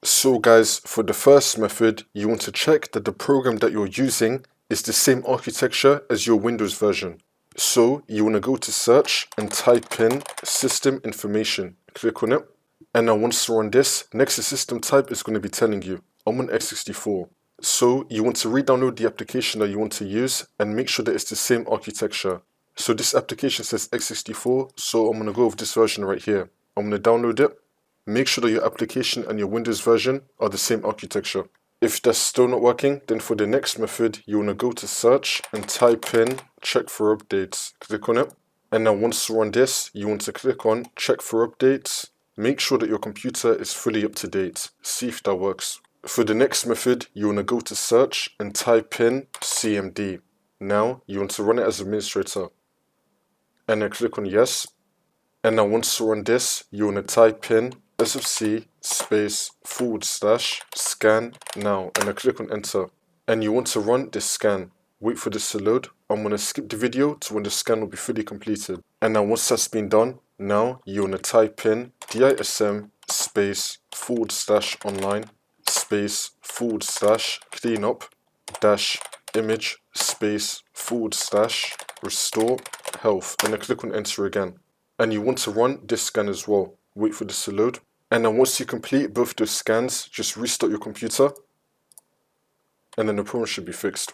So guys, for the first method, you want to check that the program that you're using is the same architecture as your Windows version. So you want to go to search and type in system information. Click on it. And now once you're on this, next to system type is going to be telling you, I'm on x64. So you want to re-download the application that you want to use and make sure that it's the same architecture. So this application says x64, so I'm going to go with this version right here. I'm going to download it. Make sure that your application and your Windows version are the same architecture. If that's still not working, then for the next method, you want to go to search and type in check for updates. Click on it. And now once you're on this, you want to click on check for updates. Make sure that your computer is fully up to date. See if that works. For the next method, you want to go to search and type in CMD. Now you want to run it as administrator. And then click on yes. And now once you're on this, you want to type in sfc /scan now, and then click on enter. And you want to run this scan. Wait for this to load. I'm going to skip the video to when the scan will be fully completed. And now once that's been done, now you want to type in dism /online /cleanup -image /restore health, and then click on enter again. And you want to run this scan as well. Wait for this to load. And then once you complete both those scans, just restart your computer, and then the problem should be fixed.